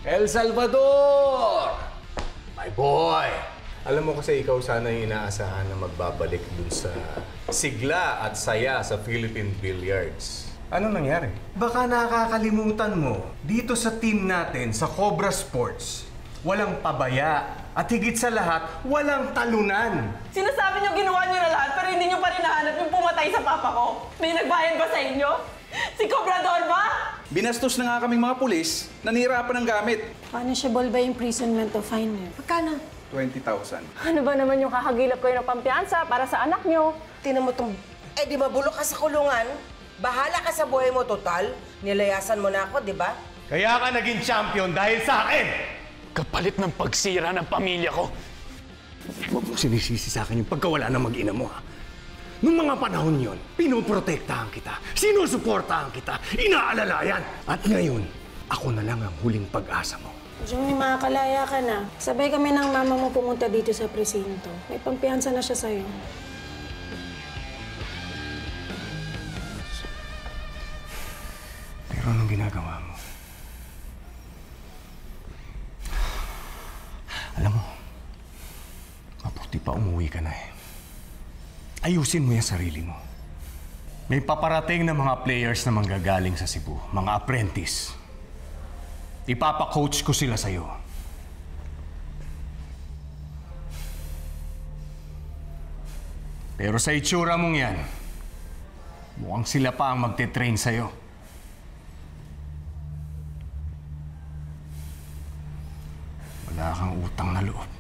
El Salvador! My boy! Alam mo kasi ikaw sana yung inaasahan na magbabalik dun sa sigla at saya sa Philippine Billiards. Ano nangyari? Baka nakakalimutan mo, dito sa team natin sa Cobra Sports, walang pabaya at higit sa lahat, walang talunan. Sinasabi niyo ginawa niyo na lahat pero hindi niyo pa rin nahanap yung pumatay sa papa ko. May nagbayad ba sa inyo? Si Cobrador ba? Binastos na nga kaming mga pulis, nanirapan ng gamit. Punishable ba yung imprisonment o fine niyo? Magkano? 20,000. Ano ba naman yung kakagilap kayo ng pampiyansa para sa anak niyo? Tinan mo itong... di mabulok ka sa kulungan. Bahala ka sa buhay mo, total. Nilayasan mo na ako, di ba? Kaya ka naging champion dahil sa akin! Kapalit ng pagsira ng pamilya ko. Huwag mo sinisisi sa akin yung pagkawala ng mag-ina mo, ha? Noong mga panahon yon, pinoprotektahan kita, sinusuportahan kita, inaalalayan. At ngayon, ako na lang ang huling pag-asa mo. Johnny, makakalaya ka na. Sabay kami ng mama mo pumunta dito sa presinto. May pampiyansa na siya sa'yo. Pero anong ginagawa mo? Alam mo, mabuti pa umuwi ka na eh. Ayusin mo yung sarili mo. May paparating na mga players na manggagaling sa Cebu, mga apprentice. Ipapa-coach ko sila sa'yo. Pero sa itsura mong yan, mukhang sila pa ang magte-train sa'yo. Wala kang utang na loob.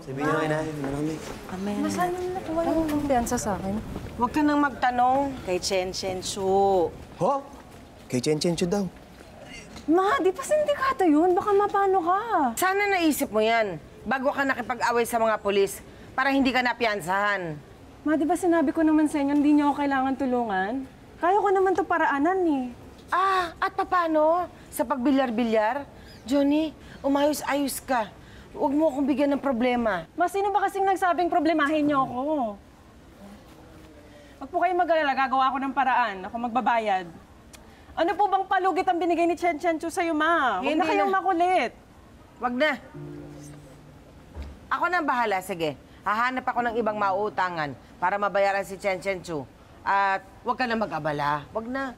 Sabihin niyo kay nanay, marami. Masaan na nakuha yung pampiyansa sa akin? Huwag ka nang magtanong kay Chen Chen Su. Ho? Kay Chen Chen Chu daw. Ma, di pa sindikato yun. Baka mapano ka. Sana naisip mo yan bago ka nakipag-away sa mga pulis para hindi ka napiyansahan. Ma, di ba sinabi ko naman sa inyo, hindi niyo ako kailangan tulungan? Kaya ko naman to paraanan eh. At papano? Sa pagbilyar-bilyar? Johnny, umayos-ayos ka. Huwag mo akong bigyan ng problema. Ma, sino ba kasing nagsabing problemahin niyo ako? Huwag po kayong mag-alala, gagawa ako ng paraan. Ako magbabayad. Ano po bang palugit ang binigay ni Chen Chen Chu sa'yo, ma? Huwag na kayong makulit. Huwag na. Ako na ang bahala, sige. Hahanap ako ng ibang mauutangan para mabayaran si Chen Chen Chu. At huwag ka na mag-abala. Huwag na.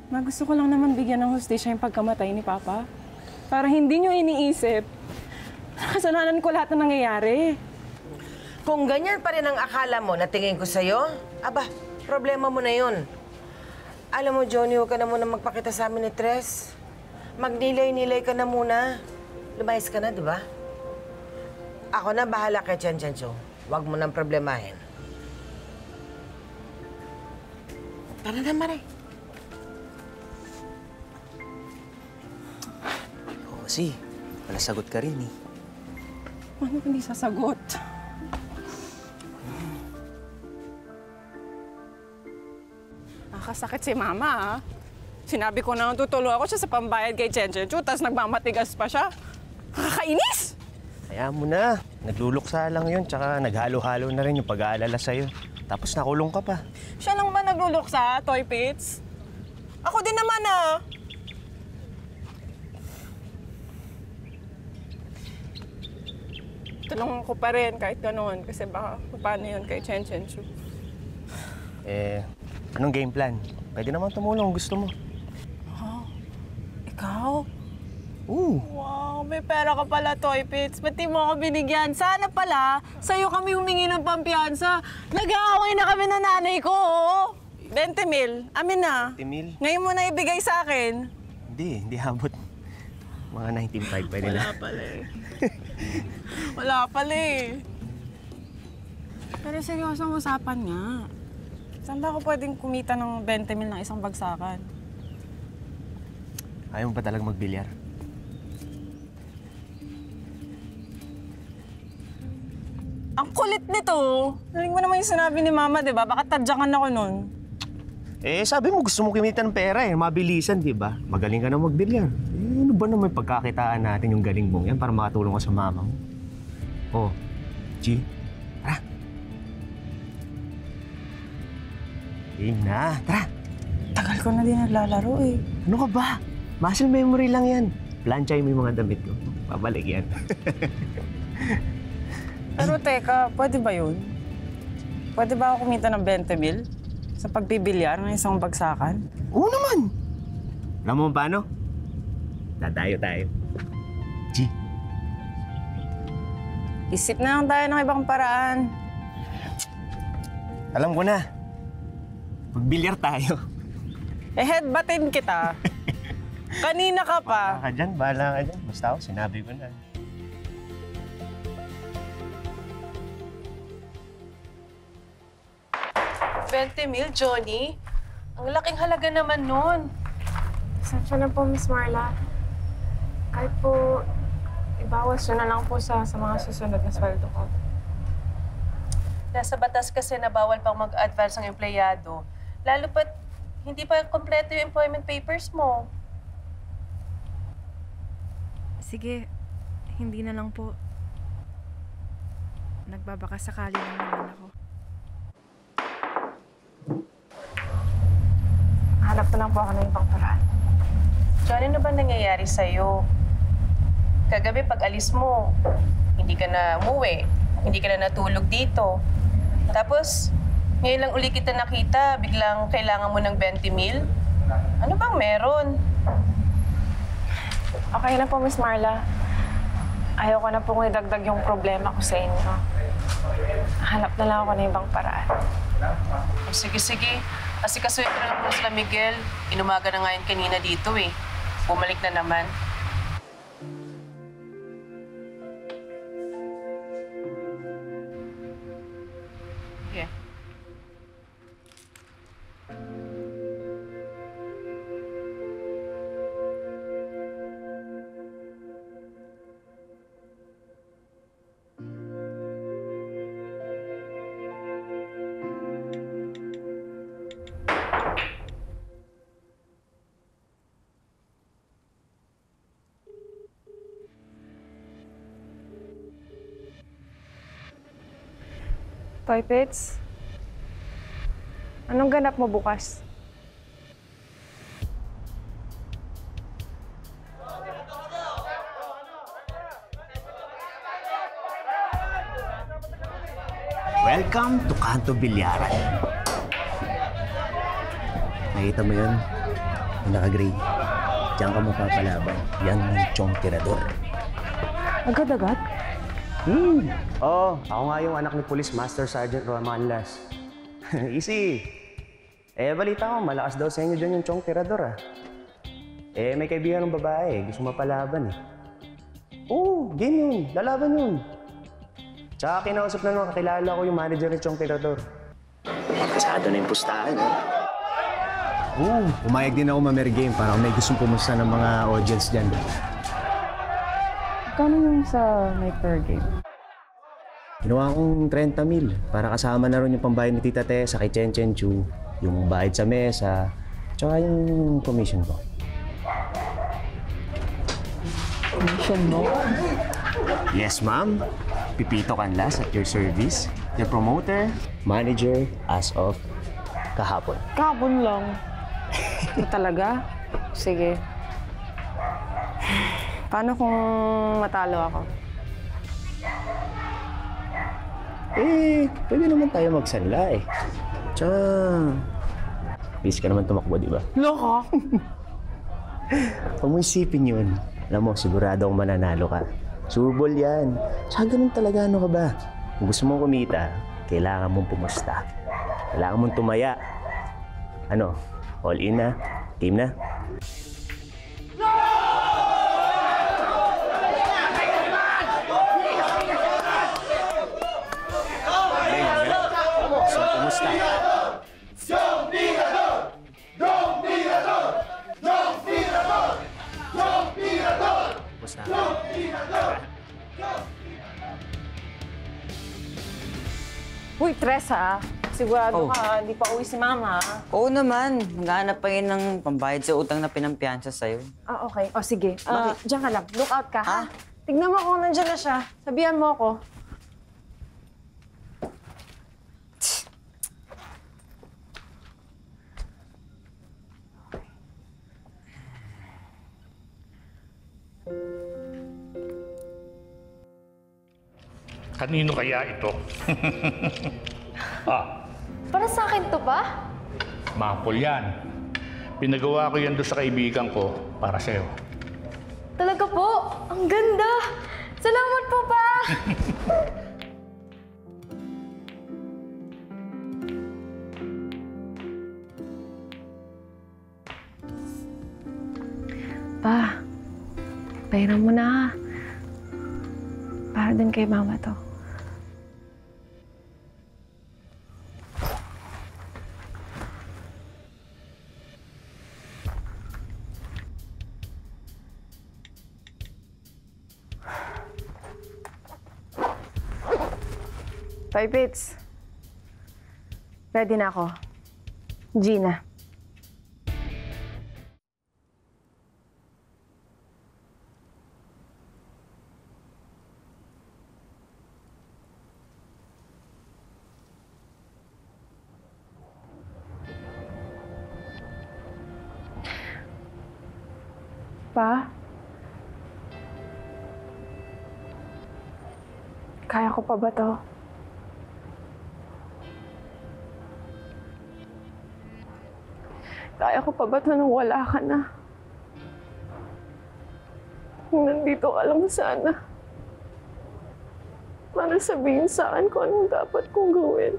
Ma, gusto ko lang naman bigyan ng hustisya yung pagkamatay ni Papa. Para hindi niyo iniisip. Kasalanan ko lahat ng nangyayari. Kung ganyan pa rin ang akala mo na tingin ko sa'yo, aba, problema mo na yun. Alam mo, Johnny, huwag ka na muna magpakita sa amin ni Tres. Magnilay-nilay ka na muna. Lumayas ka na, di ba? Ako na bahala kay Chen Chen Chu. Huwag mo nang problemahin. Tara na, Mare. Oo, kasi wala sagot ka rin eh. Ano hindi sasagot? Nakakasakit si Mama, ha? Sinabi ko na tutulong ako siya sa pambayad kay Chen Chen Chu, tapos nagmamatigas pa siya. Nakakainis! Hayaan mo na. Nagluluksa lang yun, tsaka naghalo-halo na rin yung pag-aalala sa'yo. Tapos nakulong ka pa. Siya lang ba nagluluksa, Toy Pits? Ako din naman, ah! Tulungan ko pa rin kahit gano'n, kasi baka paano yun kay Chen Chen Chu. Anong game plan? Pwede naman tumulong, gusto mo. Ikaw? Oo. Wow, may pera ka pala, Toy Pits. Ba't di mo ako binigyan? Sana pala, sa'yo kami humingi ng pampiyansa. Nag-aaway na kami ng nanay ko, oo. 20 mil. Amin na. 20 mil? Ngayon mo na ibigay sa akin. Hindi habot. Mga 19.5 pwede na. Wala pala eh. Wala pala eh. Pero seryosong usapan nga. Saan ba ako pwedeng kumita ng 20 mil ng isang bagsakan? Ayaw mo pa talaga magbilyar? Ang kulit nito. Naling mo naman yung sinabi ni Mama, di ba? Baka tadyakan ako nun. Eh, sabi mo gusto mo kumita ng pera eh. Mabilisan, di ba? Magaling ka na magbilyar. Eh, ano ba naman pagkakitaan natin yung galing mong yan para makatulong ka sa mama mo? Oh, G, tara. Game na, tara. Tagal ko na din naglalaro eh. Ano ka ba? Muscle memory lang yan. Planchay mo yung mga damit ko. Pabalik yan. Pero teka, pwede ba yun? Pwede ba ako kumita ng 20 mil sa pagbibilyar ng isang bagsakan? Oo naman. Alam mo paano? Dadayo tayo. G. Isip na lang tayo ng ibang paraan. Alam ko na. Magbilyar tayo. Eh, headbuttin kita. Kanina ka pa. Bahala ka dyan. Basta ako, sinabi ko na. $20 mil, Johnny? Ang laking halaga naman nun. Pasensya na po, Miss Marla. Kahit po, ibawas yun na lang po sa mga susunod na sweldo ko. Nasa batas kasi na bawal pang mag-advance ang empleyado. Lalo pat hindi pa kompleto yung employment papers mo. Sige, hindi na lang po. Nagbabaka sakali lang naman ako. Hanap na lang po ako ng ibang paraan. Johnny, ano ba nangyayari sa'yo? Kagabi pag alis mo, hindi ka na umuwi, hindi ka na natulog dito. Tapos, ngayon lang uli kita nakita, biglang kailangan mo ng 20 mil? Ano bang meron? Okay na po, Miss Marla. Ayaw ko na pong idagdag yung problema ko sa inyo. Hanap na lang ako ng ibang paraan. O, sige. Kasi kasuhin ko na lang po sila Miguel. Inumaga na nga yun kanina dito eh. Bumalik na naman. Yeah. Toy Pits, anong ganap mo bukas? Welcome to Kanto Bilyaran. Nakita mo yun? Yung naka-gray. Diyan ka mapapalaban. Yan yung Chong Tirador. Agad-agad? Oo, ako nga yung anak ni Police Master Sergeant Romanlas. Easy. Balita ko, malakas daw sa inyo dyan yung Chong Tirador ah. May kaibigan ng babae, gusto mapalaban eh. Oo, game yun. Lalaban yun. Tsaka kinausap na nung kakilala ko yung manager ni Chong Tirador. Kasado na yung pustahan eh. Oo, umayag din ako ma-game para kung may gustong pumusta ng mga audience dyan. Kano yung sa night per game? Ginawa kong 30 mil para kasama na rin yung pambayad ni Tita Tessa kay Chen Chen Chu, yung bayad sa mesa, tsaka yung commission ko. Commission mo? Yes, ma'am. Pipito Canlas at your service. Your promoter, manager as of kahapon. Kahapon lang. Ito talaga? Sige. Paano kung matalo ako? Pwede naman tayo magsanla eh. Tsaka, please ka naman tumakbo, di ba? Loko! Huwag mo isipin yun. Alam mo, sigurado akong mananalo ka. Subol yan. Sa ganun talaga, ano ka ba? Kung gusto mong kumita, kailangan mong pumusta. Kailangan mong tumaya. Ano? All in na? Team na? So, pumusta. Uy, Tres ha. Sigurado ka, hindi pa uwi si Mama. Oo naman. Maghanap pa yun ng pambayad sa utang na pinampiyansa sa'yo. Ah, okay. O, sige. Diyan ka lang. Look out ka, ha? Ah? Tignan mo kung nandiyan na siya. Sabihan mo ako. Kanino kaya ito? Para sa akin to ba? Mapol yan. Pinagawa ko yan doon sa kaibigan ko para sa'yo. Talaga po? Ang ganda! Salamat po, pa! Pa, bayaran mo na, ha? Para din kay Mama to. Toy Pits. Ready na ako. Gina. Pa? Kaya ko pa ba to? Kaya ko pa ba ito nang wala ka na? Kung nandito ka lang sana. Para sabihin sa akin kung anong dapat kong gawin.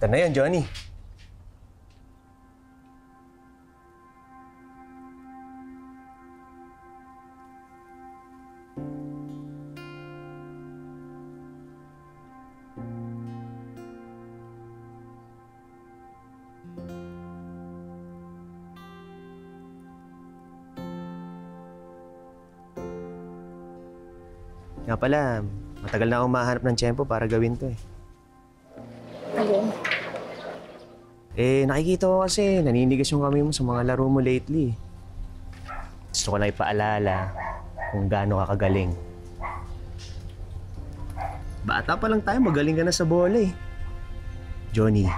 Ito na yun, Johnny. Nga pala, matagal na akong mahanap ng tiyempo para gawin to eh. Alin? Nakikita ko kasi naninigas yung kamay mo sa mga laro mo lately. Gusto ko lang ipaalala kung gaano ka kagaling. Bata pa lang tayo, magaling ka na sa bola eh. Johnny,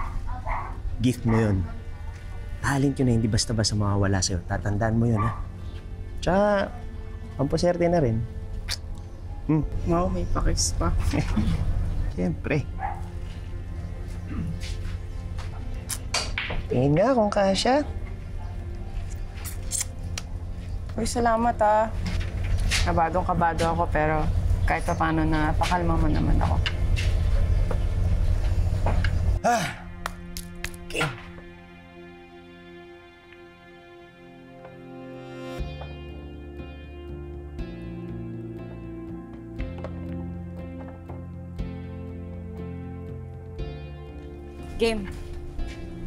gift mo yun. Talent yun na hindi basta-basta mawawala sa'yo. Tatandaan mo yun, ha? Tsaka, pampaserte na rin. Wow, may pakis pa. Siyempre. Tingin nga kung kasya. Uy, salamat ah. Kabadong-kabado ako pero kahit pa paano na pakalma mo naman ako. Okay. Game.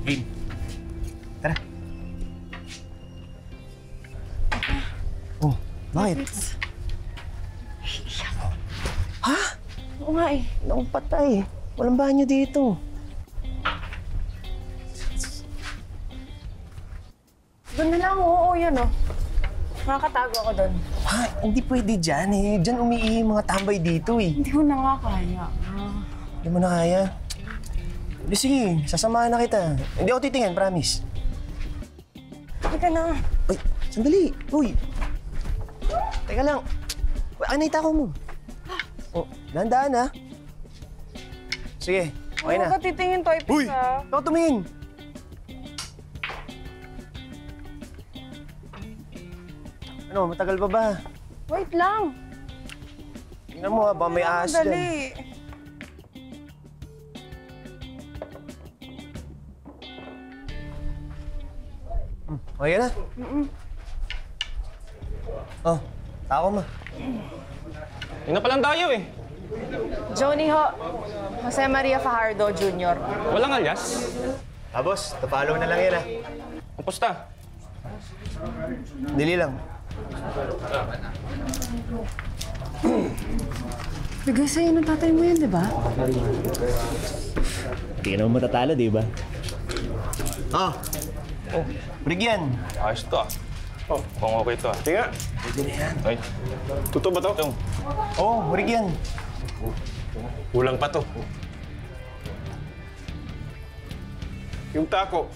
Game. Tara. Oh, bakit? Ha? Oo nga eh. Naong patay. Walang banyo dito. Doon na lang, oo, yun oh. Makakatago ako doon. Ha? Hindi pwede dyan eh. Dyan umiihi yung mga tambay dito eh. Hindi ko na nga kaya. Hindi mo na kaya? Di sige, sasamahan na kita. Hindi ako titingin, promise. Teka na. Uy, sandali. Uy. Teka lang. Ano itako mo? Oh, dahan-dahan ha. Sige, okay na. Huwag ka titingin, Toy Pix, Uy! ha? Ako tumingin. Ano, matagal pa ba? Wait lang. Tingnan mo ha, baka may ahas dyan. Dali. Okay na? Oh, tako mo. Yun na palang tayo eh. Johnny ho. Jose Maria Fajardo Jr. Walang alias. Ah, boss, tapalo na lang yan ha. Kapusta? Dili lang. Bigay sa'yo ng tatay mo yan, di ba? Hindi ka naman matatalo, di ba? Oh, Brigyan. Ayos to ah. Oh, kung okay to ah. Tinga. Pwede na yan. Ay, totoo ba to? Oh, Brigyan. Kulang pa to. Yung tako,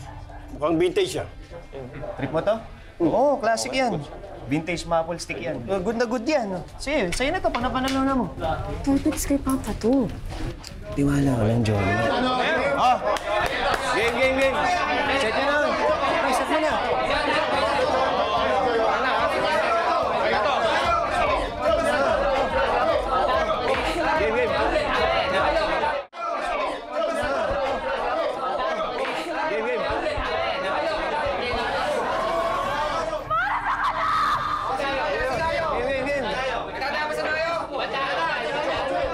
mukhang vintage siya. Trip mo to? Oo, classic yan. Vintage maple stick yan. Good na good yan. Sige, sa'yo na to, pag napanalo na mo. Toy Pix kay Papa to. Tiwala ka lang, Johnny. Oh! Game! Set yun na. Ay, set mo na. Game.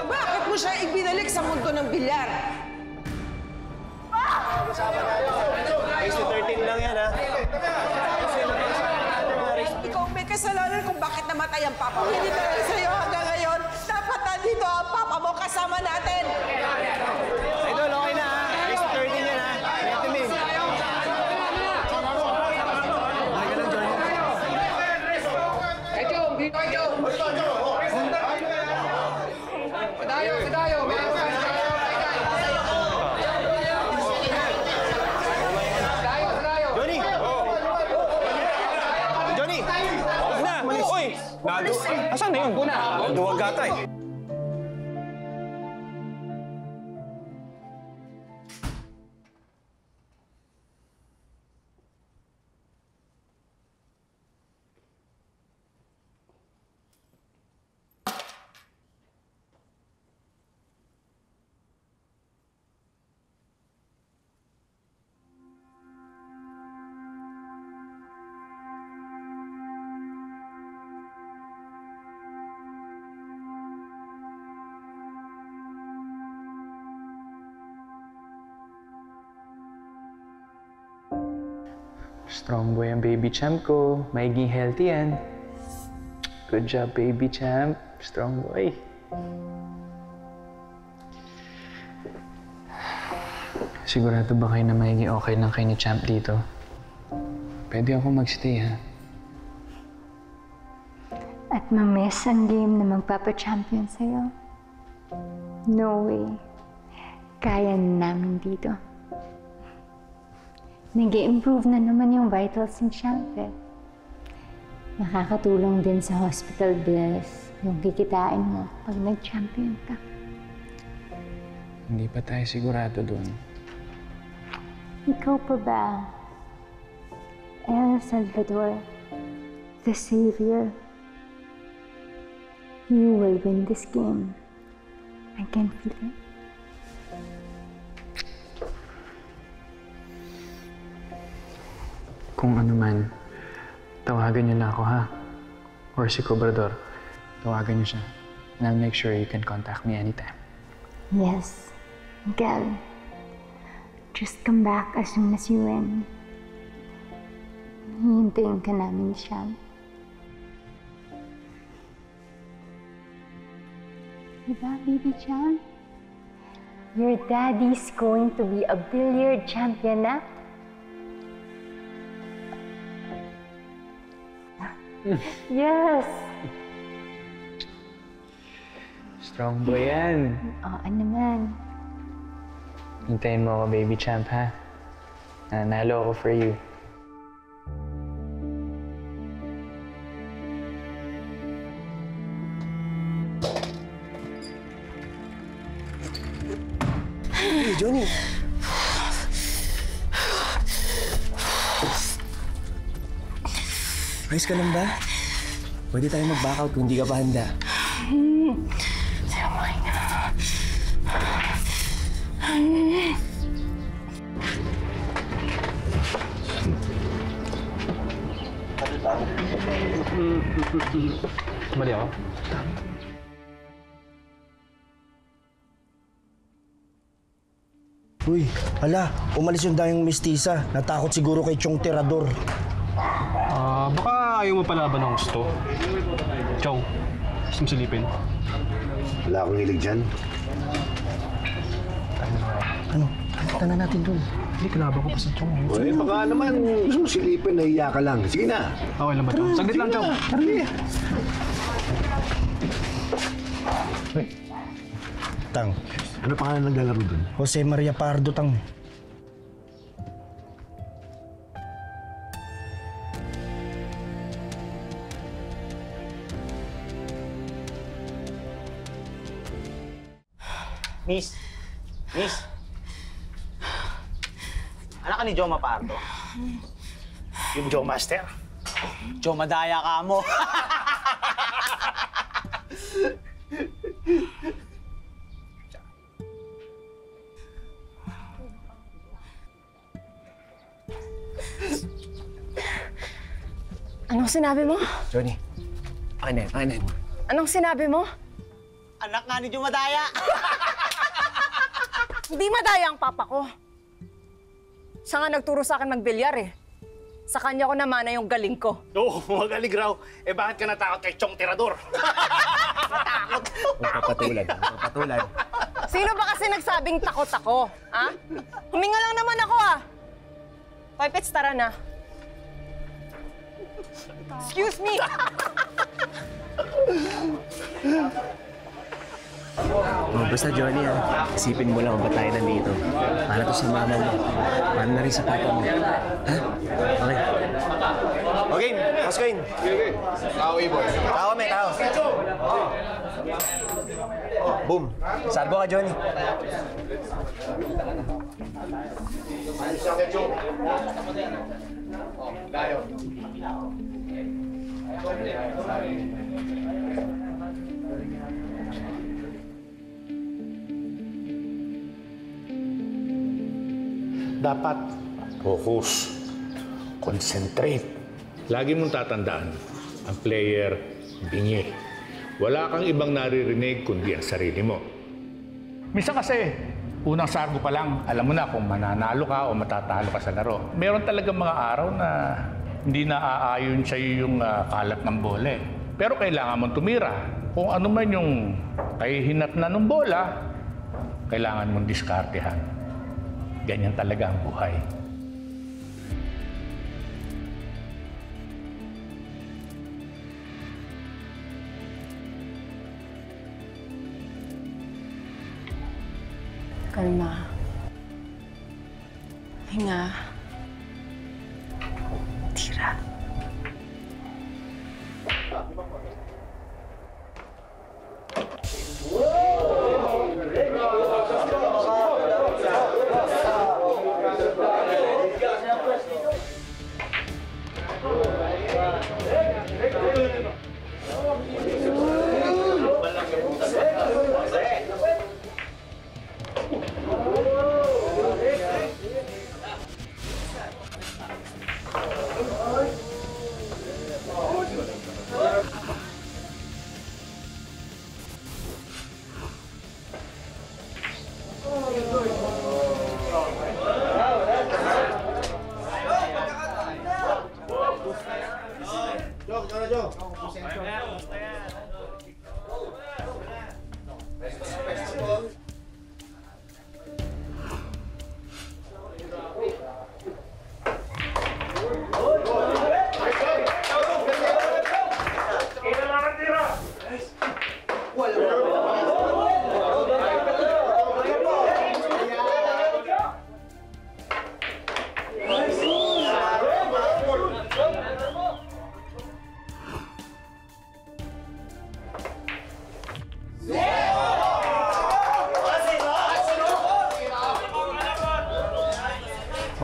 Bakit mo siya ibinalik sa mundo ng bilyar? Race to 13 lang yan, ha? Ikaw may kasalanan kung bakit namatay ang papa mo. Hindi dahil sa'yo hanggang ngayon. Dapat nandito ang papa mo kasama natin. Idol, okay na, ha? Race to 13 yan, ha? Ready to me. Johnny! Na! Uy! Asan na yun? Duwag ata eh. Strong boy ang baby champ ko. Maiging healthy yan. Good job, baby champ. Strong boy. Sigurado ba kayo na maiging okay lang kayo ni champ dito? Pwede ako magstay, ha? At mamiss ang game na magpapa-champion sa'yo. No way. Kaya namin dito. Nag-i-improve na naman yung vitals ni Champe. Nakakatulong din sa hospital bills yung kikitain mo pag nag-champion ka. Hindi pa tayo sigurado dun. Ikaw pa ba? El Salvador, the Savior. You will win this game. I can feel it. Kung ano man, tawagan niyo na ako, ha? Or si Cobrador. Tawagan niyo siya. And I'll make sure you can contact me anytime. Yes, Miguel. Just come back as soon as you win. Hihintayin ka namin, Champ. Diba, baby Champ? Your daddy's going to be a billiard champion na. Yes! Strong boy yan. Oo naman. Hintayin mo ako, baby champ, ha? Nanalo ako for you. Hey, Johnny! Ayos ka lang ba? Pwede tayo mag-back out kung hindi ka pa handa. Mali ako. Uy, hala, umalis yung dayong mistisa. Natakot siguro kay Chong Tirador. Baka ayaw mo palaban ng gusto. Chong, gusto mo silipin? Wala akong hilig dyan. Ano? Kalitan na natin dun. Hindi, kalaban ko pa sa Chong. Uy, baka naman gusto mo silipin, nahiya ka lang. Sige na. Okay lang ba, Chong? Saglit lang, Chong. Tang. Ano pangalan ng lalaro dun? Jose Maria Pardo, Tang. Miss? Anak ka ni Joe Mapardo? Yung Joe Master. Joe Madaya ka mo. Anong sinabi mo? Johnny, akin na yun. Anong sinabi mo? Anak nga ni Joe Madaya. Hindi madaya ang papa ko. Siya nga nagturo sa akin magbilyar eh. Sa kanya ko namana yung galing ko. Oo, magaling raw. Eh bakit ka natakot kay Chong Tirador? Natakot. Papatulan. Sino ba kasi nagsabing takot ako? Ha? Huminga lang naman ako ah. Toy Pets, tara na. Excuse me! Oh, basta Johnny, isipin mo lang kung ba't tayo nandito. Para to sa mama mo. Para na rin sa papa mo. Ha? Okay. Okay, Pascoin. Okay. Tao, Ibon. Tao, may tao. Boom. Sargo ka, Johnny. Dapat focus, concentrate. Lagi mong tatandaan, ang player, bingi. Wala kang ibang naririnig kundi ang sarili mo. Minsan kasi, unang sargo pa lang, alam mo na kung mananalo ka o matatalo ka sa laro. Meron talagang mga araw na hindi naaayon sa'yo yung kalat ng bola. Pero kailangan mong tumira. Kung ano man yung kahihinat na ng bola, kailangan mong diskartehan. Ganyan talaga ang buhay. Kalma. Hinga. Tira.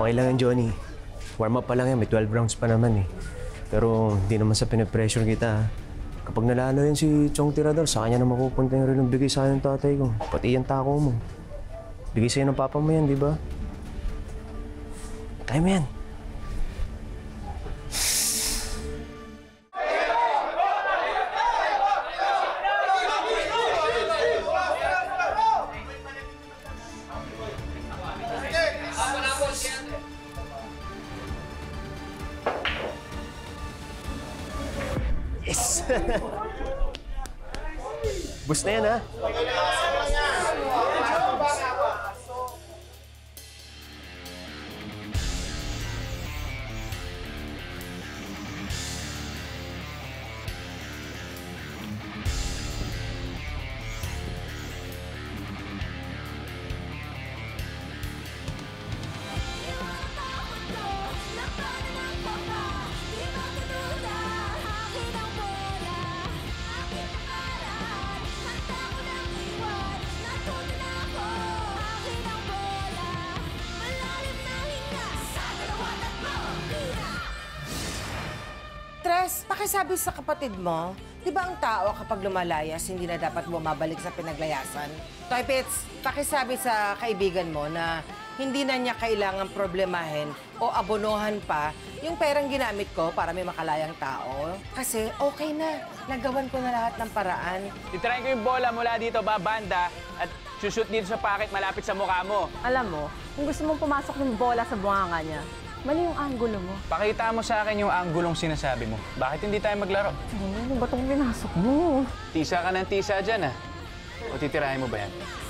Okay lang yan, Johnny. Warm up pa lang yan, may 12 rounds pa naman eh. Pero hindi naman sa pinapressure kita ha. Kapag nalalo yan si Chong Tirador, sa kanya na mapupunta yung rin ng bigay sa akin ng tatay ko. Pati yung tako mo. Bigay sa'yo ng papa mo yan, di ba? Kaya mo yan. Yes! Bus na yan, ha? Tres, pakisabi sa kapatid mo, di ba ang tao kapag lumalayas, hindi na dapat bumabalik sa pinaglayasan? Toy Pits, pakisabi sa kaibigan mo na hindi na niya kailangan problemahin o abonohan pa yung perang ginamit ko para may makalayang tao. Kasi okay na, nagawan ko na lahat ng paraan. Titirahin ko yung bola mula dito, babanda, at shoot dito sa pocket malapit sa mukha mo. Alam mo, kung gusto mong pumasok yung bola sa bunganga niya, mali yung anggulo mo. Pakita mo sa akin yung anggulong sinasabi mo. Bakit hindi tayo maglaro? Ano ba itong pinasok mo? Tisa ka ng tisa dyan, O titirahin mo ba yan?